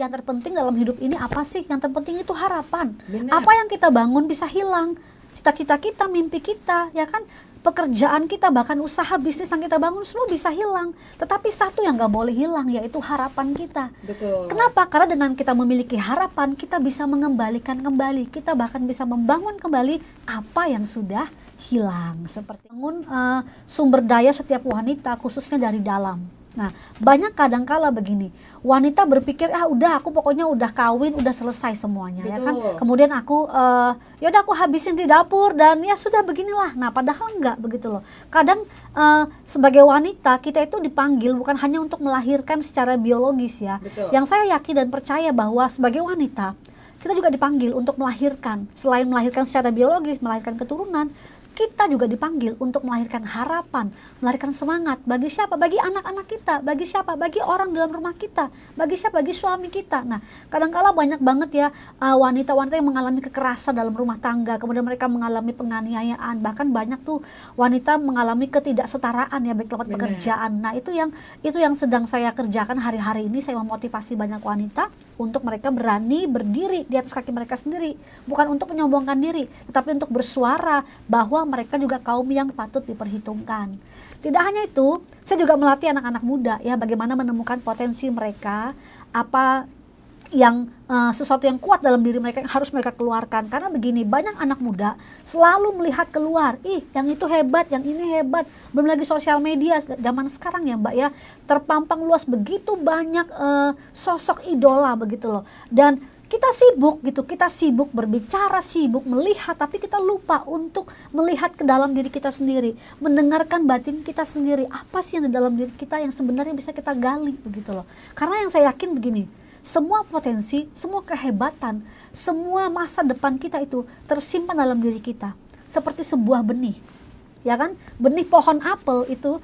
yang terpenting dalam hidup ini apa sih? Yang terpenting itu harapan. Benar. Apa yang kita bangun bisa hilang. Cita-cita kita, mimpi kita, ya kan? Pekerjaan kita, bahkan usaha bisnis yang kita bangun semua bisa hilang. Tetapi satu yang gak boleh hilang, yaitu harapan kita. Betul. Kenapa? Karena dengan kita memiliki harapan, kita bisa mengembalikan kembali. Kita bahkan bisa membangun kembali apa yang sudah hilang. Seperti bangun sumber daya setiap wanita, khususnya dari dalam. Nah, banyak kadangkala begini, wanita berpikir, udah aku pokoknya udah kawin, udah selesai semuanya. Betul. Ya kan. Kemudian aku ya udah aku habisin di dapur dan ya sudah beginilah. Nah, padahal enggak begitu loh. Kadang sebagai wanita kita itu dipanggil bukan hanya untuk melahirkan secara biologis ya. Betul. Yang saya yakin dan percaya bahwa sebagai wanita kita juga dipanggil untuk melahirkan. Selain melahirkan secara biologis, melahirkan keturunan, kita juga dipanggil untuk melahirkan harapan, melahirkan semangat. Bagi siapa? Bagi anak-anak kita. Bagi siapa? Bagi orang dalam rumah kita. Bagi siapa? Bagi suami kita. Nah, kadangkala banyak banget ya wanita-wanita yang mengalami kekerasan dalam rumah tangga, kemudian mereka mengalami penganiayaan, bahkan banyak tuh wanita mengalami ketidaksetaraan ya, baik lewat pekerjaan. Nah, itu yang sedang saya kerjakan hari-hari ini. Saya memotivasi banyak wanita untuk mereka berani berdiri di atas kaki mereka sendiri, bukan untuk menyombongkan diri, tetapi untuk bersuara bahwa mereka juga kaum yang patut diperhitungkan. Tidak hanya itu, saya juga melatih anak-anak muda ya, bagaimana menemukan potensi mereka, apa yang sesuatu yang kuat dalam diri mereka yang harus mereka keluarkan. Karena begini, banyak anak muda selalu melihat keluar, yang itu hebat, yang ini hebat. Belum lagi sosial media zaman sekarang ya Mbak ya, terpampang luas begitu banyak sosok idola begitu loh. Dan kita sibuk berbicara, sibuk melihat, tapi kita lupa untuk melihat ke dalam diri kita sendiri, mendengarkan batin kita sendiri, apa sih yang di dalam diri kita yang sebenarnya bisa kita gali begitu loh. Karena yang saya yakin begini, semua potensi, semua kehebatan, semua masa depan kita itu tersimpan dalam diri kita, seperti sebuah benih. Ya kan, benih pohon apel itu,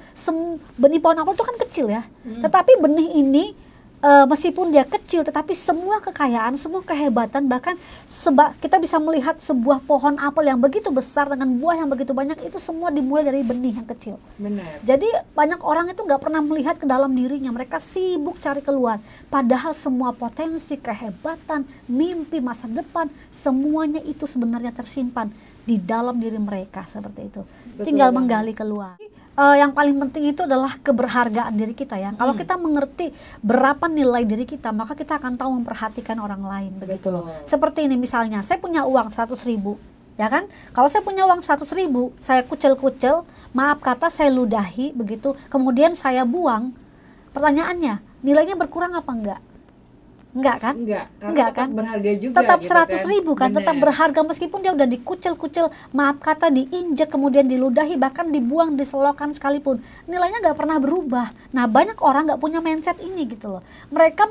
benih pohon apel itu kan kecil ya, tetapi benih ini meskipun dia kecil, tetapi semua kekayaan, semua kehebatan, bahkan kita bisa melihat sebuah pohon apel yang begitu besar dengan buah yang begitu banyak, itu semua dimulai dari benih yang kecil. Benar. Jadi banyak orang itu nggak pernah melihat ke dalam dirinya, mereka sibuk cari keluar. Padahal semua potensi, kehebatan, mimpi masa depan, semuanya itu sebenarnya tersimpan di dalam diri mereka seperti itu. Betul Tinggal banget. menggali keluar. Yang paling penting itu adalah keberhargaan diri kita ya. Kalau kita mengerti berapa nilai diri kita, maka kita akan tahu memperhatikan orang lain begitu loh. Seperti ini misalnya, saya punya uang 100.000, ya kan? Kalau saya punya uang 100.000, saya kucel-kucel, maaf kata saya ludahi begitu, kemudian saya buang. Pertanyaannya, nilainya berkurang apa enggak? Enggak kan? Enggak Enggak tetap kan? berharga juga Tetap gitu 100.000 kan, Bener. tetap berharga meskipun dia udah dikucel-kucel, maaf kata diinjek, kemudian diludahi, bahkan dibuang, diselokan sekalipun, nilainya nggak pernah berubah. Nah, banyak orang nggak punya mindset ini gitu loh. Mereka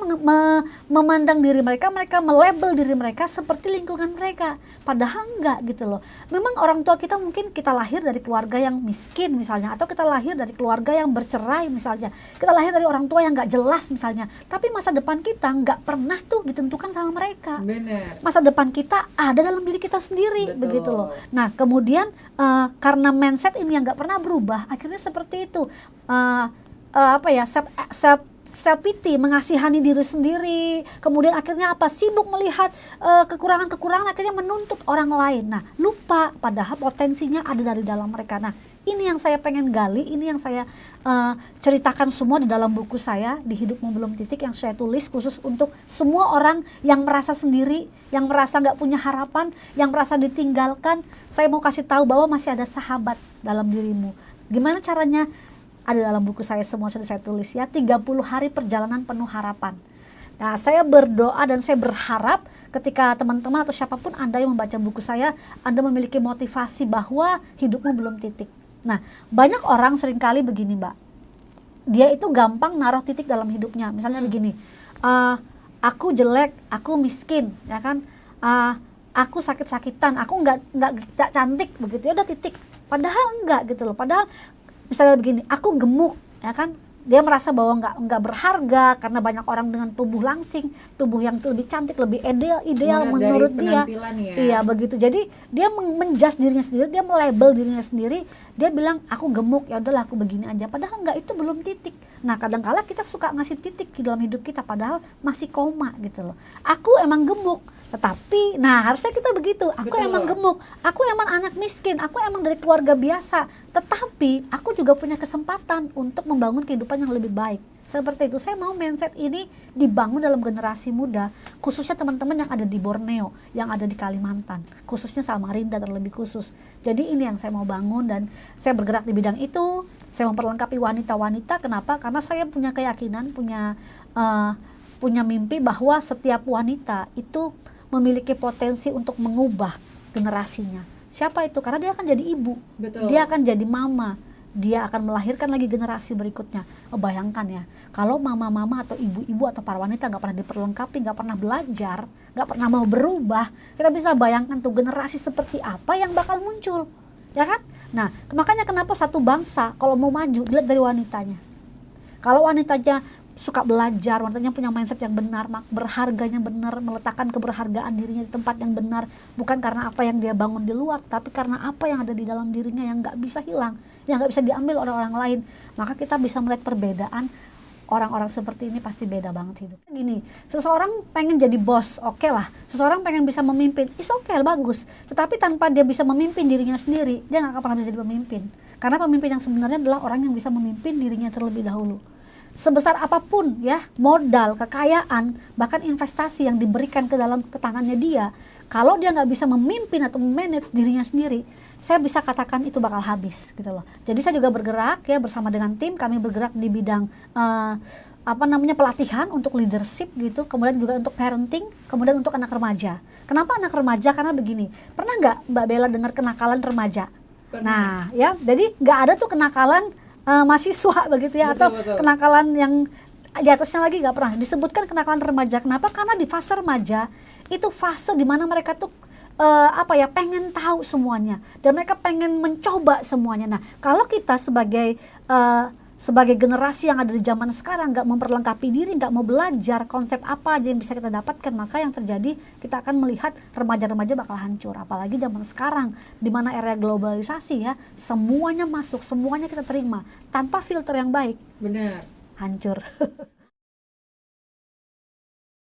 memandang diri mereka melabel diri mereka seperti lingkungan mereka, padahal enggak gitu loh. Memang orang tua kita mungkin kita lahir dari keluarga yang miskin misalnya, atau kita lahir dari keluarga yang bercerai misalnya, kita lahir dari orang tua yang nggak jelas misalnya, tapi masa depan kita nggak pernah tuh ditentukan sama mereka. Benar. Masa depan kita ada dalam diri kita sendiri. Betul. Begitu loh. Nah, kemudian karena mindset ini yang nggak pernah berubah, akhirnya seperti itu. Self pity, mengasihani diri sendiri, kemudian akhirnya sibuk melihat kekurangan-kekurangan, akhirnya menuntut orang lain. Nah, lupa padahal potensinya ada dari dalam mereka. Nah, ini yang saya pengen gali, ini yang saya ceritakan semua di dalam buku saya, Di Hidupmu Belum Titik, yang saya tulis khusus untuk semua orang yang merasa sendiri, yang merasa nggak punya harapan, yang merasa ditinggalkan. Saya mau kasih tahu bahwa masih ada sahabat dalam dirimu. Gimana caranya? Ada dalam buku saya, semua sudah saya tulis ya, 30 hari perjalanan penuh harapan. Nah, saya berdoa dan saya berharap ketika teman-teman atau siapapun Anda yang membaca buku saya, Anda memiliki motivasi bahwa hidupmu belum titik. Nah, banyak orang seringkali begini Mbak, dia itu gampang naruh titik dalam hidupnya. Misalnya begini, aku jelek, aku miskin, ya kan, aku sakit-sakitan, aku nggak cantik begitu, ya udah titik. Padahal enggak gitu loh. Padahal misalnya begini, aku gemuk, ya kan, Dia merasa bahwa nggak berharga karena banyak orang dengan tubuh langsing, tubuh yang lebih cantik, lebih ideal menurut dia. Ya. Iya begitu. Jadi dia menjudge dirinya sendiri, dia melabel dirinya sendiri. Dia bilang aku gemuk, ya udahlah aku begini aja. Padahal nggak, itu belum titik. Nah kadang-kala kita suka ngasih titik di dalam hidup kita, padahal masih koma gitu loh. Aku emang gemuk, tetapi, nah harusnya kita begitu, aku Betul. emang gemuk, aku emang anak miskin, aku emang dari keluarga biasa, tetapi aku juga punya kesempatan untuk membangun kehidupan yang lebih baik. Seperti itu, saya mau mindset ini dibangun dalam generasi muda, khususnya teman-teman yang ada di Borneo, yang ada di Kalimantan, khususnya Samarinda terlebih khusus. Jadi ini yang saya mau bangun, dan saya bergerak di bidang itu. Saya memperlengkapi wanita-wanita, kenapa? Karena saya punya keyakinan, punya mimpi bahwa setiap wanita itu memiliki potensi untuk mengubah generasinya. Siapa itu? Karena dia akan jadi ibu, Betul. dia akan jadi mama, dia akan melahirkan lagi generasi berikutnya. Bayangkan ya, kalau mama-mama atau ibu-ibu atau para wanita nggak pernah diperlengkapi, nggak pernah belajar, nggak pernah mau berubah, kita bisa bayangkan tuh generasi seperti apa yang bakal muncul, ya kan? Nah, makanya kenapa satu bangsa kalau mau maju dilihat dari wanitanya. Kalau wanitanya suka belajar, wanitanya punya mindset yang benar, berharganya benar, meletakkan keberhargaan dirinya di tempat yang benar, bukan karena apa yang dia bangun di luar, tapi karena apa yang ada di dalam dirinya yang nggak bisa hilang, yang nggak bisa diambil oleh orang lain. Maka kita bisa melihat perbedaan. Orang-orang seperti ini pasti beda banget hidup. Gini, seseorang pengen jadi bos, oke lah. Seseorang pengen bisa memimpin, bagus. Tetapi tanpa dia bisa memimpin dirinya sendiri, dia nggak akan pernah bisa jadi pemimpin. Karena pemimpin yang sebenarnya adalah orang yang bisa memimpin dirinya terlebih dahulu. Sebesar apapun ya, modal, kekayaan, bahkan investasi yang diberikan ke tangannya dia, kalau dia nggak bisa memimpin atau memanage dirinya sendiri, saya bisa katakan itu bakal habis gitu loh. Jadi saya juga bergerak ya bersama dengan tim, kami bergerak di bidang pelatihan untuk leadership gitu, kemudian juga untuk parenting, kemudian untuk anak remaja. Kenapa anak remaja? Karena begini, pernah nggak Mbak Bella dengar kenakalan remaja? Pernah. Nah ya, jadi nggak ada tuh kenakalan mahasiswa begitu ya, atau kenakalan yang di atasnya lagi nggak pernah disebutkan kenakalan remaja. Kenapa? Karena di fase remaja itu fase dimana mereka tuh pengen tahu semuanya, dan mereka pengen mencoba semuanya. Nah kalau kita sebagai generasi yang ada di zaman sekarang nggak memperlengkapi diri, nggak mau belajar konsep apa aja yang bisa kita dapatkan, maka yang terjadi kita akan melihat remaja-remaja bakal hancur. Apalagi zaman sekarang di mana era globalisasi ya, semuanya masuk, semuanya kita terima tanpa filter yang baik. Benar. Hancur.